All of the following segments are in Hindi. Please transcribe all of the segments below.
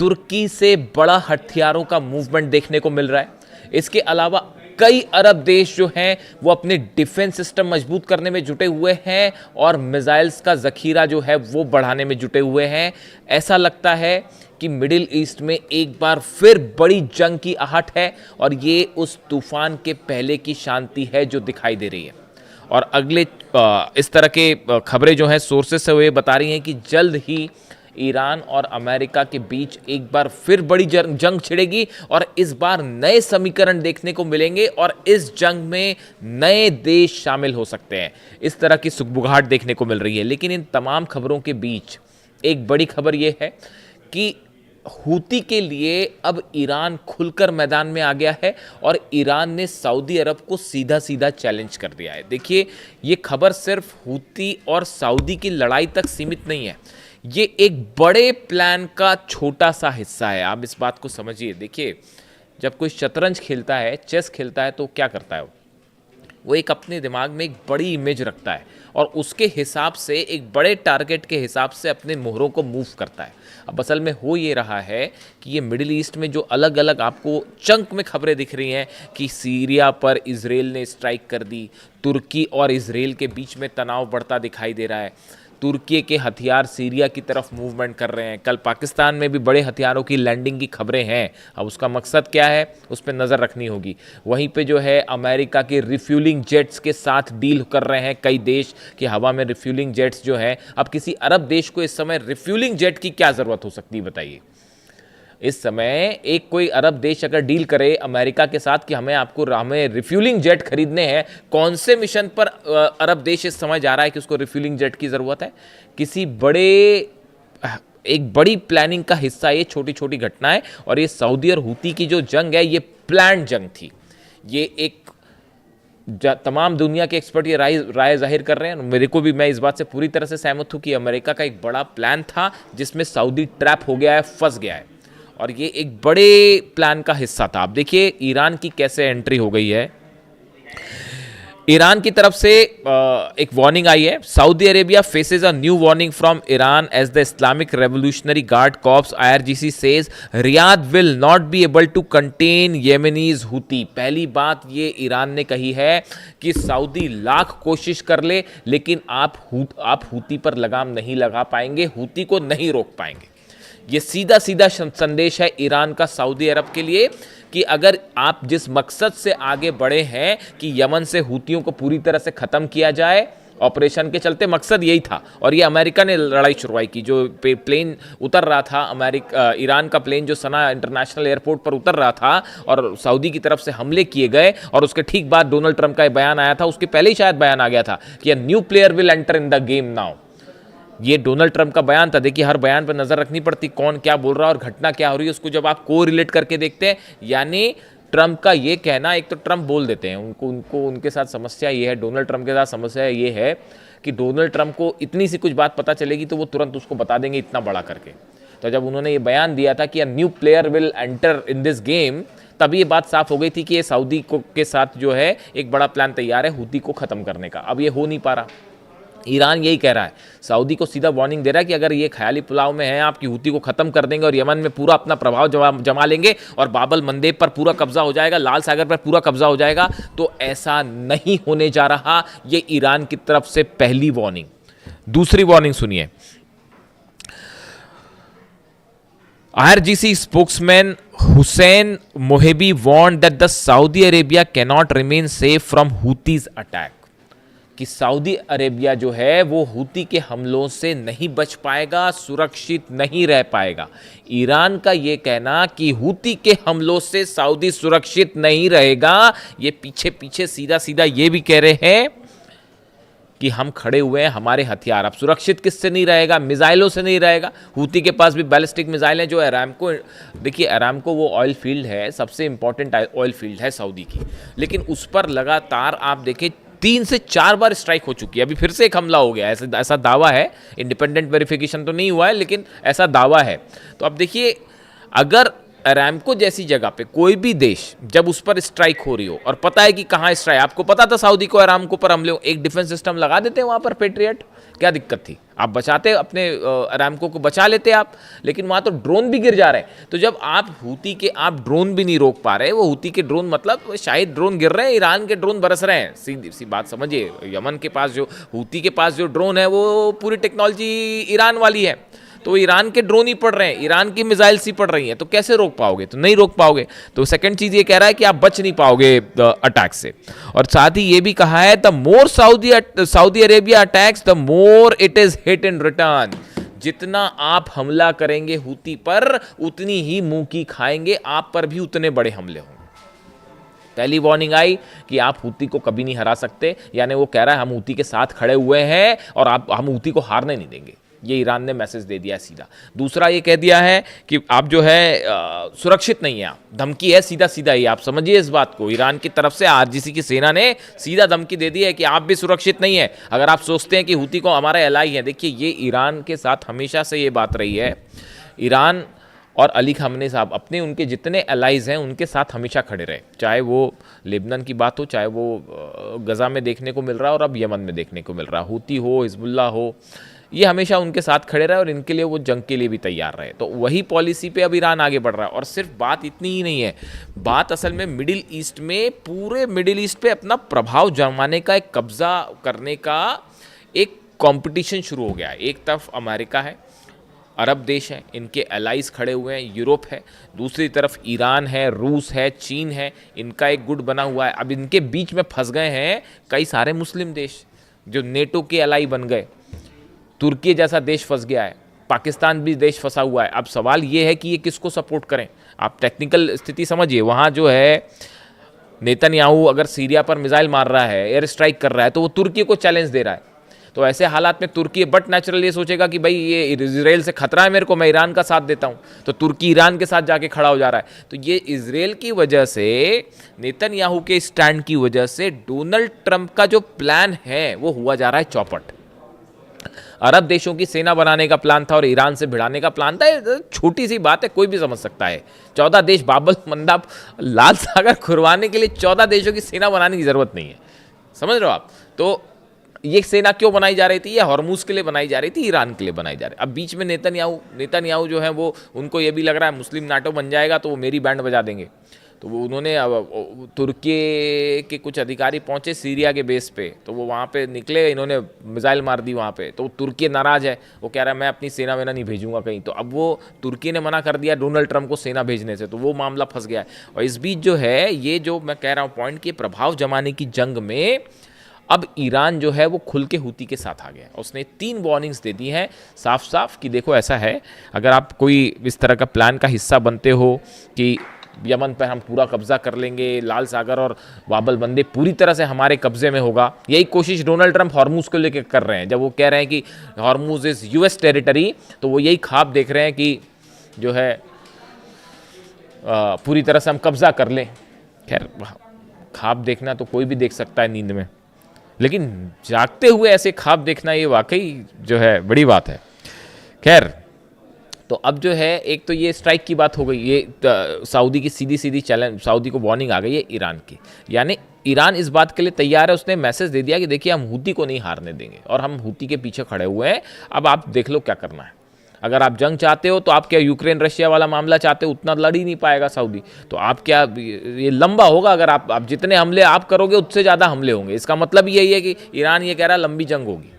तुर्की से बड़ा हथियारों का मूवमेंट देखने को मिल रहा है। इसके अलावा कई अरब देश जो हैं वो अपने डिफेंस सिस्टम मजबूत करने में जुटे हुए हैं और मिसाइल्स का जखीरा जो है वो बढ़ाने में जुटे हुए हैं। ऐसा लगता है कि मिडिल ईस्ट में एक बार फिर बड़ी जंग की आहट है और ये उस तूफान के पहले की शांति है जो दिखाई दे रही है। और अगले इस तरह के खबरें जो हैं सोर्सेस से हुए बता रही हैं कि जल्द ही ईरान और अमेरिका के बीच एक बार फिर बड़ी जंग छिड़ेगी और इस बार नए समीकरण देखने को मिलेंगे और इस जंग में नए देश शामिल हो सकते हैं। इस तरह की सुगबुगाहट देखने को मिल रही है। लेकिन इन तमाम खबरों के बीच एक बड़ी खबर यह है कि हूती के लिए अब ईरान खुलकर मैदान में आ गया है और ईरान ने सऊदी अरब को सीधा सीधा चैलेंज कर दिया है। देखिए, ये खबर सिर्फ हूती और सऊदी की लड़ाई तक सीमित नहीं है, ये एक बड़े प्लान का छोटा सा हिस्सा है। आप इस बात को समझिए। देखिए, जब कोई शतरंज खेलता है, चेस खेलता है, तो क्या करता है वो एक अपने दिमाग में एक बड़ी इमेज रखता है और उसके हिसाब से एक बड़े टारगेट के हिसाब से अपने मोहरों को मूव करता है। अब असल में हो ये रहा है कि ये मिडिल ईस्ट में जो अलग अलग आपको चंक में खबरें दिख रही हैं कि सीरिया पर इजराइल ने स्ट्राइक कर दी, तुर्की और इजराइल के बीच में तनाव बढ़ता दिखाई दे रहा है, तुर्की के हथियार सीरिया की तरफ मूवमेंट कर रहे हैं, कल पाकिस्तान में भी बड़े हथियारों की लैंडिंग की खबरें हैं। अब उसका मकसद क्या है, उस पर नज़र रखनी होगी। वहीं पे जो है अमेरिका के रिफ्यूलिंग जेट्स के साथ डील कर रहे हैं कई देश कि हवा में रिफ्यूलिंग जेट्स जो हैं। अब किसी अरब देश को इस समय रिफ्यूलिंग जेट की क्या ज़रूरत हो सकती है बताइए। इस समय एक कोई अरब देश अगर डील करे अमेरिका के साथ कि हमें रिफ्यूलिंग जेट खरीदने हैं, कौन से मिशन पर अरब देश इस समय जा रहा है कि उसको रिफ्यूलिंग जेट की ज़रूरत है? किसी एक बड़ी प्लानिंग का हिस्सा ये छोटी छोटी घटनाएं। और ये सऊदी और हूती की जो जंग है ये प्लान जंग थी। ये एक तमाम दुनिया के एक्सपर्ट ये राय जाहिर कर रहे हैं। मेरे को भी, मैं इस बात से पूरी तरह से सहमत हूँ कि अमेरिका का एक बड़ा प्लान था जिसमें सऊदी ट्रैप हो गया है, फंस गया है और ये एक बड़े प्लान का हिस्सा था। आप देखिए ईरान की कैसे एंट्री हो गई है। ईरान की तरफ से एक वार्निंग आई है। Saudi Arabia faces a new warning from Iran as the Islamic Revolutionary Guard Corps IRGC says Riyadh will not be able to contain Yemeni Houthi. पहली बात ये ईरान ने कही है कि सऊदी लाख कोशिश कर ले लेकिन आप हूती पर लगाम नहीं लगा पाएंगे, हूती को नहीं रोक पाएंगे। ये सीधा सीधा संदेश है ईरान का सऊदी अरब के लिए कि अगर आप जिस मकसद से आगे बढ़े हैं कि यमन से हूतियों को पूरी तरह से ख़त्म किया जाए, ऑपरेशन के चलते मकसद यही था और ये अमेरिका ने लड़ाई शुरुआई की। जो प्लेन उतर रहा था ईरान का प्लेन जो सना इंटरनेशनल एयरपोर्ट पर उतर रहा था और सऊदी की तरफ से हमले किए गए और उसके ठीक बाद डोनाल्ड ट्रंप का बयान आया था। उसके पहले ही शायद बयान आ गया था कि new player will enter in the game now. ये डोनाल्ड ट्रंप का बयान था। देखिए, हर बयान पर नजर रखनी पड़ती, कौन क्या बोल रहा है और घटना क्या हो रही है, उसको जब आप को रिलेट करके देखते हैं। यानी ट्रंप का ये कहना, एक तो ट्रंप बोल देते हैं, उनके साथ समस्या ये है, डोनाल्ड ट्रंप के साथ समस्या ये है कि डोनाल्ड ट्रंप को इतनी सी कुछ बात पता चलेगी तो वो तुरंत उसको बता देंगे इतना बड़ा करके। तो जब उन्होंने ये बयान दिया था कि new player will enter in this game, तभी ये बात साफ हो गई थी कि ये सऊदी के साथ जो है एक बड़ा प्लान तैयार है हूती को ख़त्म करने का। अब ये हो नहीं पा रहा। ईरान यही कह रहा है, सऊदी को सीधा वार्निंग दे रहा है कि अगर ये ख्याली पुलाव में है आपकी हूती को खत्म कर देंगे और यमन में पूरा अपना प्रभाव जमा लेंगे और बाबल मंदेब पर पूरा कब्जा हो जाएगा, लाल सागर पर पूरा कब्जा हो जाएगा, तो ऐसा नहीं होने जा रहा। ये ईरान की तरफ से पहली वार्निंग। दूसरी वार्निंग सुनिए। IRGC spokesman Hussein Mohebi warned that the Saudi Arabia cannot remain safe from Houthis attack। कि सऊदी अरेबिया जो है वो हूती के हमलों से नहीं बच पाएगा, सुरक्षित नहीं रह पाएगा। ईरान का ये कहना कि हूती के हमलों से सऊदी सुरक्षित नहीं रहेगा, ये पीछे पीछे सीधा सीधा ये भी कह रहे हैं कि हम खड़े हुए हैं, हमारे हथियार। अब सुरक्षित किससे नहीं रहेगा? मिसाइलों से नहीं रहेगा। हूती के पास भी बैलिस्टिक मिसाइल हैं जो अरामको, देखिए अरामको वो ऑयल फील्ड है, सबसे इंपॉर्टेंट ऑयल फील्ड है सऊदी की, लेकिन उस पर लगातार आप देखें 3 से 4 बार स्ट्राइक हो चुकी है। अभी फिर से एक हमला हो गया, ऐसा दावा है, इंडिपेंडेंट वेरिफिकेशन तो नहीं हुआ है लेकिन ऐसा दावा है। तो अब देखिए, अगर अरामको जैसी जगह पे कोई भी देश जब उस पर स्ट्राइक हो रही हो और पता है कि कहाँ स्ट्राइक, आपको पता था सऊदी को अरामको पर हमले हो, एक डिफेंस सिस्टम लगा देते हैं वहाँ पर पेट्रियट, क्या दिक्कत थी? आप बचाते अपने अरामको को बचा लेते आप, लेकिन वहाँ तो ड्रोन भी गिर जा रहे हैं। तो जब आप हूती के आप ड्रोन भी नहीं रोक पा रहे, वो हूती के ड्रोन मतलब शायद ड्रोन गिर रहे हैं, ईरान के ड्रोन बरस रहे हैं, सीधी सी बात समझिए। यमन के पास जो हूती के पास जो ड्रोन है वो पूरी टेक्नोलॉजी ईरान वाली है, तो ईरान के ड्रोन ही पड़ रहे हैं, ईरान की मिसाइल्स ही पड़ रही हैं, तो कैसे रोक पाओगे? तो नहीं रोक पाओगे। तो सेकंड चीज ये कह रहा है कि आप बच नहीं पाओगे अटैक से, और साथ ही ये भी कहा है the more Saudi Arabia attacks the more it is hit in return. जितना आप हमला करेंगे हूती पर उतनी ही मुंह की खाएंगे, आप पर भी उतने बड़े हमले होंगे। पहली वार्निंग आई कि आप हूती को कभी नहीं हरा सकते, यानी वो कह रहा है हम हूती के साथ खड़े हुए हैं और हम हूती को हारने नहीं देंगे, ये ईरान ने मैसेज दे दिया है सीधा। दूसरा ये कह दिया है कि आप जो है सुरक्षित नहीं है, आप, धमकी है सीधा सीधा ही, आप समझिए इस बात को। ईरान की तरफ से आरजीसी की सेना ने सीधा धमकी दे दी है कि आप भी सुरक्षित नहीं है अगर आप सोचते हैं कि हूती को हमारा एलाई है। देखिए ये ईरान के साथ हमेशा से ये बात रही है, ईरान और अली खामने साहब अपने उनके जितने एलाइज हैं उनके साथ हमेशा खड़े रहे, चाहे वो लेबनान की बात हो, चाहे वो गजा में देखने को मिल रहा है और अब यमन में देखने को मिल रहा है, हूती हो हिजबुल्ला हो, ये हमेशा उनके साथ खड़े रहे और इनके लिए वो जंग के लिए भी तैयार रहे। तो वही पॉलिसी पे अब ईरान आगे बढ़ रहा है। और सिर्फ बात इतनी ही नहीं है, बात असल में मिडिल ईस्ट में, पूरे मिडिल ईस्ट पे अपना प्रभाव जमाने का, एक कब्जा करने का एक कंपटीशन शुरू हो गया है। एक तरफ अमेरिका है, अरब देश हैं, इनके एलाइज खड़े हुए हैं, यूरोप है, दूसरी तरफ ईरान है, रूस है, चीन है, इनका एक गुट बना हुआ है। अब इनके बीच में फंस गए हैं कई सारे मुस्लिम देश जो नेटो के एलाई बन गए, तुर्की जैसा देश फंस गया है, पाकिस्तान भी देश फंसा हुआ है। अब सवाल ये है कि ये किसको सपोर्ट करें। आप टेक्निकल स्थिति समझिए, वहाँ जो है नेतन्याहू अगर सीरिया पर मिसाइल मार रहा है, एयर स्ट्राइक कर रहा है, तो वो तुर्की को चैलेंज दे रहा है। तो ऐसे हालात में तुर्की बट नेचुरली ये सोचेगा कि भाई ये इजराइल से खतरा है मेरे को, मैं ईरान का साथ देता हूँ, तो तुर्की ईरान के साथ जाके खड़ा हो जा रहा है। तो ये इजराइल की वजह से, नेतन्याहू के स्टैंड की वजह से डोनाल्ड ट्रंप का जो प्लान है वो हुआ जा रहा है चौपट। अरब देशों की सेना बनाने का प्लान था और ईरान से भिड़ाने का प्लान था। छोटी सी बात है, कोई भी समझ सकता है। 14 देश, बाबल मंदाब, लाल सागर खुरवाने के लिए 14 देशों की सेना बनाने की जरूरत नहीं है, समझ रहे हो आप। तो ये सेना क्यों बनाई जा रही थी? ये हॉर्मूज के लिए बनाई जा रही थी, ईरान के लिए बनाई जा रही। अब बीच में नेतन्याहू जो है वो, उनको ये भी लग रहा है मुस्लिम नाटो बन जाएगा तो वो मेरी बैंड बजा देंगे। तो वो उन्होंने तुर्की के कुछ अधिकारी पहुंचे सीरिया के बेस पे, तो वो वहाँ पे निकले, इन्होंने मिसाइल मार दी वहाँ पे। तो तुर्की नाराज है, वो कह रहा है मैं अपनी सेना वेना नहीं भेजूंगा कहीं। तो अब वो तुर्की ने मना कर दिया डोनाल्ड ट्रंप को सेना भेजने से, तो वो मामला फंस गया है। और इस बीच जो है, ये जो मैं कह रहा हूँ पॉइंट, कि प्रभाव जमाने की जंग में अब ईरान जो है वो खुल के हूती के साथ आ गया। उसने 3 वार्निंग्स दे दी हैं साफ साफ कि देखो ऐसा है, अगर आप कोई इस तरह का प्लान का हिस्सा बनते हो कि यमन पर हम पूरा कब्जा कर लेंगे, लाल सागर और बाबल बंदे पूरी तरह से हमारे कब्जे में होगा, यही कोशिश डोनाल्ड ट्रंप हॉर्मूज को लेकर कर रहे हैं। जब वो कह रहे हैं कि हॉर्मूज इज यूएस टेरिटरी, तो वो यही ख्वाब देख रहे हैं कि जो है पूरी तरह से हम कब्जा कर लें। खैर, ख्वाब देखना तो कोई भी देख सकता है नींद में, लेकिन जागते हुए ऐसे ख्वाब देखना ये वाकई जो है बड़ी बात है। खैर, तो अब जो है, एक तो ये स्ट्राइक की बात हो गई, ये सऊदी की सीधी चैलेंज, सऊदी को वार्निंग आ गई है ईरान की, यानी ईरान इस बात के लिए तैयार है, उसने मैसेज दे दिया कि देखिए हम हूती को नहीं हारने देंगे और हम हूती के पीछे खड़े हुए हैं, अब आप देख लो क्या करना है। अगर आप जंग चाहते हो तो आप क्या यूक्रेन रशिया वाला मामला चाहते हो, उतना लड़ ही नहीं पाएगा सऊदी, तो आप क्या, ये लंबा होगा। अगर आप जितने हमले आप करोगे उससे ज़्यादा हमले होंगे। इसका मतलब यही है कि ईरान ये कह रहा है लंबी जंग होगी,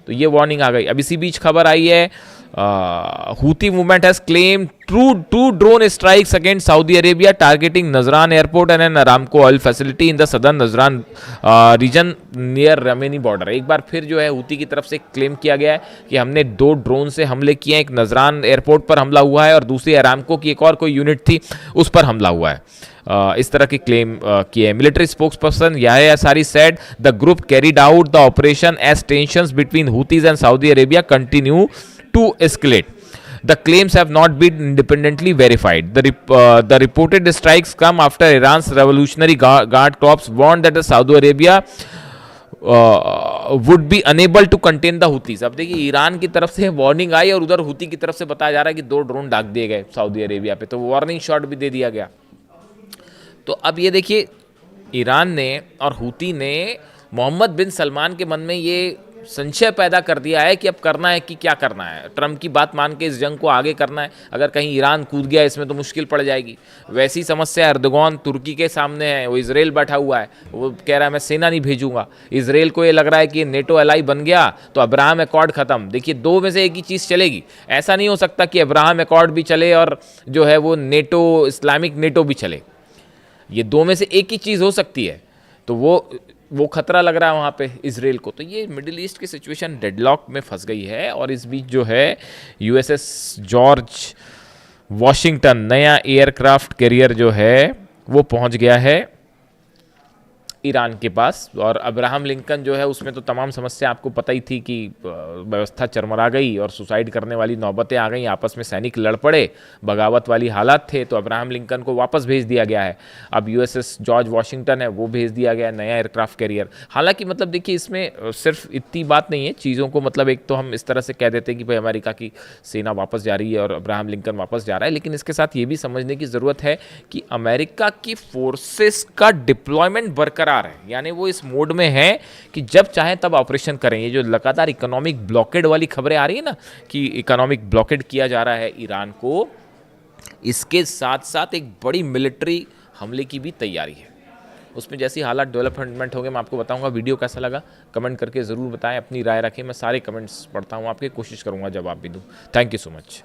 तो ये वार्निंग आ गई। अब इसी बीच खबर आई है, Houthi movement has claimed two drone strikes against Saudi Arabia targeting Nazran airport and an Aramco oil facility in the southern Nazran region near Yemeni border। एक बार फिर जो है हूती की तरफ से क्लेम किया गया है कि हमने 2 ड्रोन से हमले किए हैं, एक नजरान एयरपोर्ट पर हमला हुआ है और दूसरी अरामको की एक और कोई यूनिट थी उस पर हमला हुआ है। इस तरह की क्लेम किए। Military spokesperson Yahya Ansari said the group carried out the operation as tensions between Houthis and Saudi Arabia continue to escalate. The claims have not been independently verified. The reported strikes come after Iran's Revolutionary Guard Corps warned that Saudi Arabia would be unable to contain the Houthis. अब देखिए ईरान की तरफ से वार्निंग आई और उधर हुती की तरफ से बताया जा रहा है कि 2 ड्रोन दाग दिए गए सऊदी अरेबिया पे, तो वार्निंग शॉट भी दे दिया गया। तो अब ये देखिए ईरान ने और हुती ने मोहम्मद बिन सलमान के मन में ये संशय पैदा कर दिया है कि अब करना है कि क्या करना है। ट्रम्प की बात मान के इस जंग को आगे करना है, अगर कहीं ईरान कूद गया इसमें तो मुश्किल पड़ जाएगी। वैसी समस्या एर्दोगान तुर्की के सामने है, वो इजराइल बैठा हुआ है, वो कह रहा है मैं सेना नहीं भेजूंगा। इजराइल को ये लग रहा है कि नेटो एलाई बन गया तो अब्राहम एकॉर्ड खत्म। देखिए 2 में से एक ही चीज़ चलेगी, ऐसा नहीं हो सकता कि अब्राहम एकॉर्ड भी चले और जो है वो नेटो इस्लामिक नेटो भी चले। ये 2 में से एक ही चीज़ हो सकती है, तो वो खतरा लग रहा है वहाँ पे इजराइल को। तो ये मिडिल ईस्ट की सिचुएशन डेडलॉक में फंस गई है। और इस बीच जो है यूएसएस जॉर्ज वॉशिंगटन नया एयरक्राफ्ट कैरियर जो है वो पहुँच गया है ईरान के पास। और अब्राहम लिंकन जो है उसमें तो तमाम समस्या आपको पता ही थी कि व्यवस्था चरमरा गई और सुसाइड करने वाली नौबतें आ गई, आपस में सैनिक लड़ पड़े, बगावत वाली हालात थे, तो अब्राहम लिंकन को वापस भेज दिया गया है। अब यूएसएस जॉर्ज वॉशिंगटन है वो भेज दिया गया है, नया एयरक्राफ्ट कैरियर। हालांकि मतलब देखिए इसमें सिर्फ इतनी बात नहीं है चीज़ों को, मतलब एक तो हम इस तरह से कह देते हैं कि भाई अमेरिका की सेना वापस जा रही है और अब्राहम लिंकन वापस जा रहा है, लेकिन इसके साथ ये भी समझने की ज़रूरत है कि अमेरिका की फोर्सेस का डिप्लॉयमेंट बरकरार है, यानी वो इस मोड में है कि जब चाहे तब ऑपरेशन करें। ये जो लगातार इकोनॉमिक ब्लॉकेड वाली खबरें आ रही है ना कि इकोनॉमिक ब्लॉकेड किया जा रहा है ईरान को, इसके साथ साथ एक बड़ी मिलिट्री हमले की भी तैयारी है। उसमें जैसी हालात डेवलपमेंट होंगे मैं आपको बताऊंगा। वीडियो कैसा लगा कमेंट करके ज़रूर बताएं, अपनी राय रखें, मैं सारे कमेंट्स पढ़ता हूं आपके, कोशिश करूंगा जवाब भी दूं। Thank you so much.